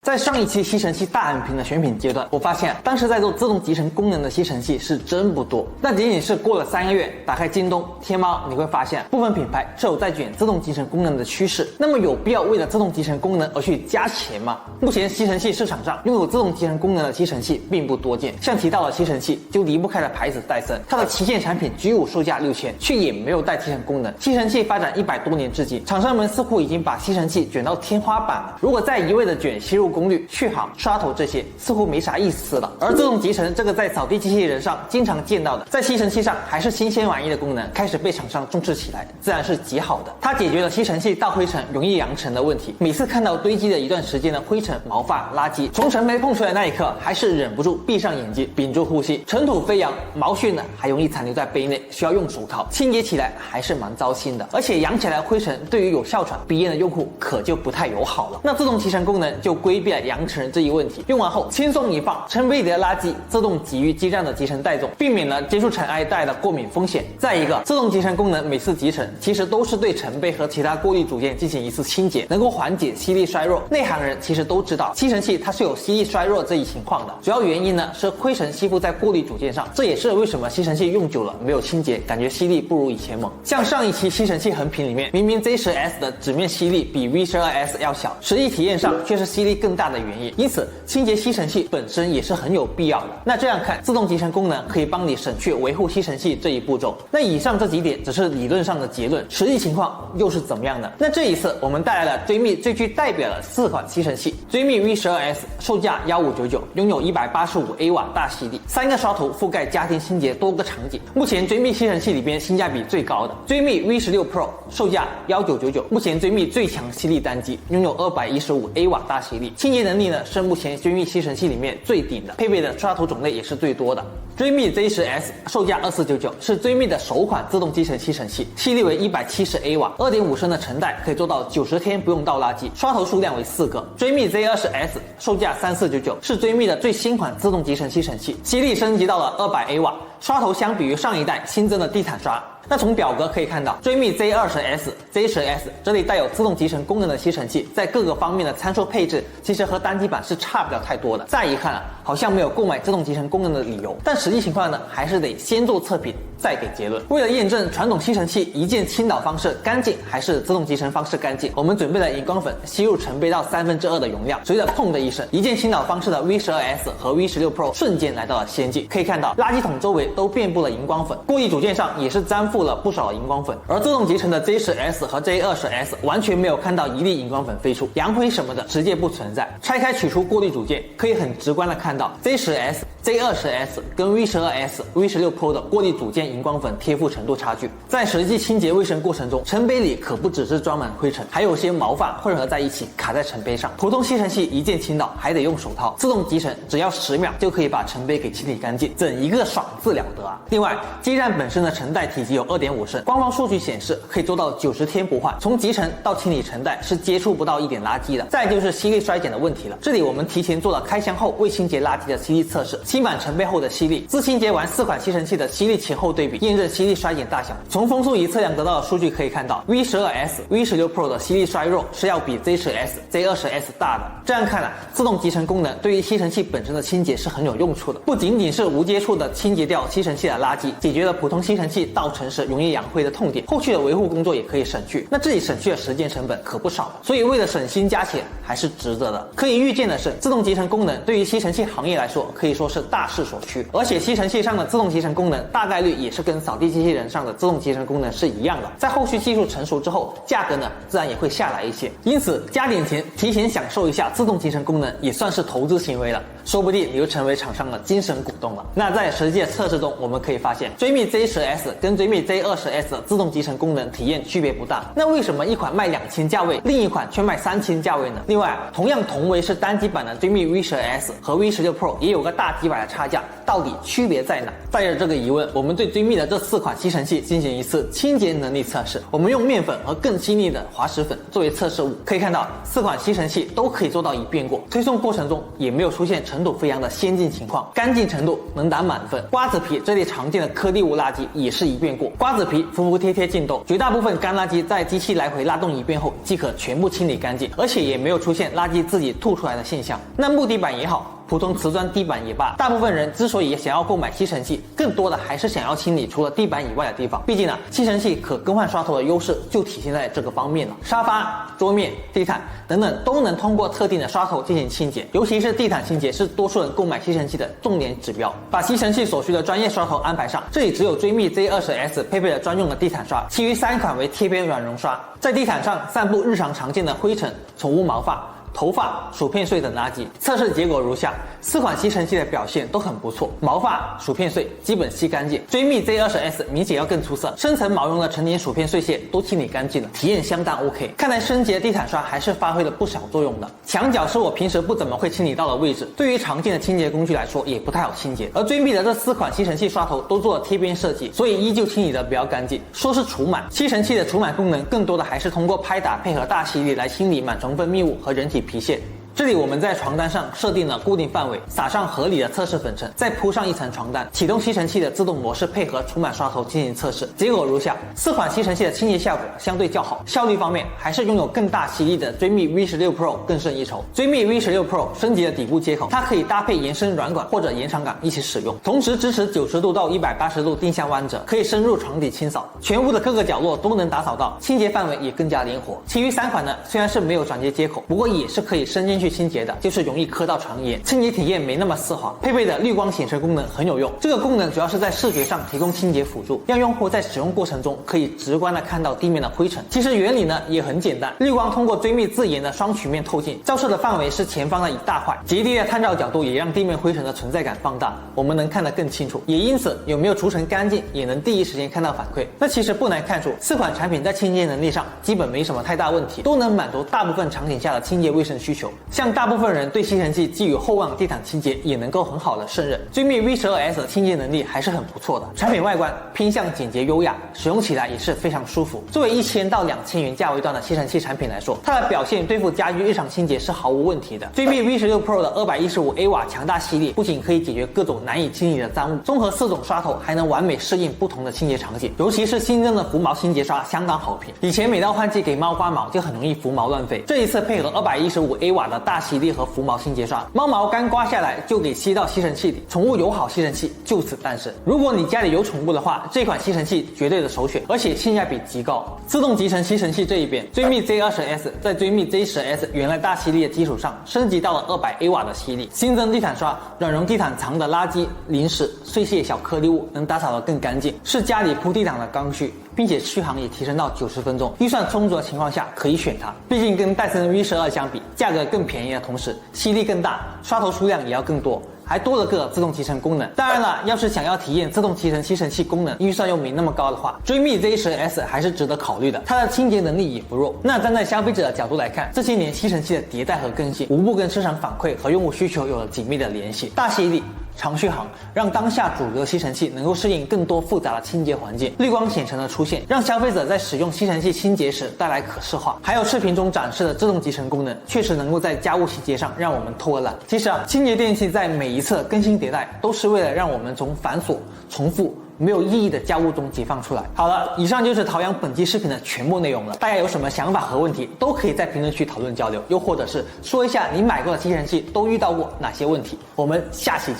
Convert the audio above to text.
在上一期吸尘器大横屏的选品阶段，我发现当时在做自动集成功能的吸尘器是真不多。但仅仅是过了3个月，打开京东、天猫，你会发现部分品牌是有在卷自动集成功能的趋势。那么有必要为了自动集成功能而去加钱吗？目前吸尘器市场上拥有自动集成功能的吸尘器并不多见。像提到了吸尘器，就离不开的牌子戴森，它的旗舰产品 G5 售价6000，却也没有带集成功能。吸尘器发展100多年至今，厂商们似乎已经把吸尘器卷到天花板了。如果再一味的卷吸入功率、续航、刷头这些，似乎没啥意思了。而自动集成这个在扫地机器人上经常见到的，在吸尘器上还是新鲜玩意的功能，开始被厂商重视起来，自然是极好的。它解决了吸尘器倒灰尘容易扬尘的问题。每次看到堆积了一段时间的灰尘、毛发、垃圾，从尘杯碰出来那一刻，还是忍不住闭上眼睛，屏住呼吸。尘土飞扬，毛絮呢还容易残留在杯内，需要用手掏，清洁起来还是蛮糟心的。而且扬起来的灰尘对于有哮喘、鼻炎的用户可就不太友好了。那自动集成功能就规避了扬尘这一问题，用完后轻松一放，尘杯里的垃圾自动集于基站的集成袋中，避免了接触尘埃带来的过敏风险。再一个，自动集成功能每次集成其实都是对尘杯和其他过滤组件进行一次清洁，能够缓解吸力衰弱。内行人其实都知道，吸尘器它是有吸力衰弱这一情况的，主要原因呢是灰尘吸附在过滤组件上，这也是为什么吸尘器用久了没有清洁，感觉吸力不如以前猛。像上一期吸尘器横屏里面，明明 Z10S 的纸面吸力比 V12S 要小，实际体验上却是吸力更大的原因。因此，清洁吸尘器本身也是很有必要的。那这样看，自动集成功能可以帮你省去维护吸尘器这一步骤。那以上这几点只是理论上的结论，实际情况又是怎么样的？那这一次我们带来了追觅最具代表的4款吸尘器。追觅 V12S 售价1599，拥有185A 瓦大吸力，3个刷头覆盖家庭清洁多个场景。目前追觅吸尘器里边性价比最高的。追觅 V16 Pro 售价1999，目前追觅最强吸力单机，拥有215A 瓦大吸力，清洁能力呢是目前追觅吸尘器里面最顶的，配备的刷头种类也是最多的。追觅 Z10S 售价2499，是追觅的首款自动集成吸尘器，吸力为170A 瓦，2.5升的尘袋可以做到90天不用倒垃圾，刷头数量为4个。追觅 Z20S 售价3499，是追觅的最新款自动集成吸尘器，吸力升级到了200A 瓦，刷头相比于上一代新增了地毯刷。那从表格可以看到，追觅 Z20S、Z10S 这里带有自动集成功能的吸尘器，在各个方面的参数配置其实和单机版是差不了太多的。再一看好像没有购买自动集成功能的理由，但实际情况呢，还是得先做测评再给结论。为了验证传统吸尘器一键倾倒方式干净还是自动集成方式干净，我们准备了荧光粉吸入尘杯到2/3的容量，随着砰的一声，一键倾倒方式的 V12S 和 V16 Pro 瞬间来到了先进。可以看到垃圾桶周围都遍布了荧光粉，过滤组件上也是粘附了不少荧光粉，而自动集成的 Z10S 和 Z20S 完全没有看到一粒荧光粉飞出，扬灰什么的直接不存在。拆开取出过滤组件，可以很直观的看到 Z10S、Z20S 跟 V12S、V16 Pro 的过滤组件荧光粉贴附程度差距。在实际清洁卫生过程中，尘杯里可不只是装满灰尘，还有些毛发混合在一起卡在尘杯上。普通吸尘器一键倾倒还得用手掏，自动集成只要10秒就可以把尘杯给清理干净，整一个爽字了得啊！另外，基站本身的尘袋体积有2.5升，官方数据显示可以做到90天不换，从集成到清理尘袋是接触不到一点垃圾的。再就是吸力衰减的问题了，这里我们提前做了开箱后未清洁垃圾的吸力测试，新版尘杯后的吸力，自清洁完4款吸尘器的吸力前后对比，验证吸力衰减大小。从风速仪测量得到的数据可以看到 ，V12S、V16 Pro 的吸力衰弱是要比 Z10S、Z20S 大的。这样看自动集成功能对于吸尘器本身的清洁是很有用处的，不仅仅是无接触的清洁掉吸尘器的垃圾，解决了普通吸尘器倒尘时容易扬灰的痛点，后续的维护工作也可以省去。那这里省去的时间成本可不少了，所以为了省心加钱还是值得的。可以预见的是，自动集成功能对于吸尘器行业来说可以说是大势所趋，而且吸尘器上的自动集成功能大概率也是跟扫地机器人上的自动集成功能是一样的。在后续技术成熟之后，价格呢自然也会下来一些，因此加点钱提前享受一下自动集成功能也算是投资行为了，说不定你就成为厂商的精神股东了。那在实际的测试中，我们可以发现追觅 Z10S 跟追觅 Z20S 的自动集成功能体验区别不大，那为什么一款卖2000价位，另一款却卖3000价位呢？另外，同样同为是单机版的追觅 V12S 和 V16 Pro 也有个大几百的差价，到底区别在哪？带着这个疑问，我们对追觅的这4款吸尘器进行一次清洁能力测试。我们用面粉和更细腻的滑石粉作为测试物，可以看到4款吸尘器都可以做到一遍过，推送过程中也没有出现尘土飞扬的先进情况，干净程度能打满分，瓜子皮这类常见的颗粒物垃圾也是一遍过，瓜子皮服服帖帖进洞，绝大部分干垃圾在机器来回拉动一遍后即可全部清理干净，而且也没有出现垃圾自己吐出来的现象。那木地板也好，普通瓷砖地板也罢，大部分人之所以想要购买吸尘器，更多的还是想要清理除了地板以外的地方。毕竟吸尘器可更换刷头的优势就体现在这个方面了。沙发、桌面、地毯等等都能通过特定的刷头进行清洁，尤其是地毯清洁是多数人购买吸尘器的重点指标。把吸尘器所需的专业刷头安排上，这里只有追觅 Z20S 配备了专用的地毯刷，其余3款为贴边软绒刷，在地毯上散布日常常见的灰尘、宠物毛发、头发、薯片碎等垃圾。测试结果如下，4款吸尘器的表现都很不错，毛发、薯片碎基本吸干净，追觅 Z20S 明显要更出色，深层毛绒的成年薯片碎屑都清理干净了，体验相当 OK。看来升级的地毯刷还是发挥了不小作用的。墙角是我平时不怎么会清理到的位置，对于常见的清洁工具来说也不太好清洁，而追觅的这4款吸尘器刷头都做了贴边设计，所以依旧清理的比较干净。说是除螨，吸尘器的除螨功能更多的还是通过拍打配合大吸力来清理螨虫分泌物和人体皮屑。这里我们在床单上设定了固定范围，撒上合理的测试粉尘，再铺上一层床单，启动吸尘器的自动模式，配合除螨刷头进行测试。结果如下，4款吸尘器的清洁效果相对较好，效率方面还是拥有更大吸力的追觅 V16 Pro 更胜一筹。追觅 V16 Pro 升级了底部接口，它可以搭配延伸软管或者延长杆一起使用，同时支持90度到180度定向弯折，可以深入床底清扫，全屋的各个角落都能打扫到，清洁范围也更加灵活。其余3款呢，虽然是没有转接接口，不过也是可以伸进去清洁的，就是容易磕到床沿，清洁体验没那么丝滑。配备的绿光显示功能很有用，这个功能主要是在视觉上提供清洁辅助，让用户在使用过程中可以直观的看到地面的灰尘。其实原理呢也很简单，绿光通过追觅自研的双曲面透镜，照射的范围是前方的一大块，极低的探照角度也让地面灰尘的存在感放大，我们能看得更清楚，也因此有没有除尘干净也能第一时间看到反馈。那其实不难看出，4款产品在清洁能力上基本没什么太大问题，都能满足大部分场景下的清洁卫生需求。像大部分人对吸尘器寄予厚望，地毯清洁也能够很好的胜任。追觅 V12S 的清洁能力还是很不错的，产品外观偏向简洁优雅，使用起来也是非常舒服。作为1000到2000元价位段的吸尘器产品来说，它的表现对付家居日常清洁是毫无问题的。追觅 V16 Pro 的215A 瓦强大吸力不仅可以解决各种难以清理的脏物，综合4种刷头还能完美适应不同的清洁场景，尤其是新增的狐毛清洁刷相当好评。以前每到换季给猫刮毛就很容易伏毛乱飞，这一次配合215A 瓦的大吸力和伏毛清洁刷，猫毛刚刮下来就给吸到吸尘器里，宠物友好吸尘器就此诞生。如果你家里有宠物的话，这款吸尘器绝对的首选，而且性价比极高。自动集成吸尘器这一边，追觅 Z20S 在追觅 Z10S 原来大吸力的基础上，升级到了200A 瓦的吸力，新增地毯刷，软绒地毯藏的垃圾、零食、碎屑、小颗粒物能打扫得更干净，是家里铺地毯的刚需，并且续航也提升到90分钟，预算充足的情况下可以选它。毕竟跟戴森 V12相比，价格更便宜的同时，吸力更大，刷头数量也要更多，还多了个自动集成功能。当然了，要是想要体验自动集成吸尘器功能，预算又没那么高的话，追觅 Z10S 还是值得考虑的，它的清洁能力也不弱。那站在消费者的角度来看，这些年吸尘器的迭代和更新，无不跟市场反馈和用户需求有了紧密的联系。大吸力、长续航，让当下主流吸尘器能够适应更多复杂的清洁环境。绿光显尘的出现，让消费者在使用吸尘器清洁时带来可视化。还有视频中展示的自动集成功能，确实能够在家务细节上让我们偷了懒。其实清洁电器在每一次更新迭代，都是为了让我们从繁琐、重复、没有意义的家务中解放出来。好了，以上就是陶阳本期视频的全部内容了。大家有什么想法和问题，都可以在评论区讨论交流，又或者是说一下你买过的吸尘器都遇到过哪些问题。我们下期见。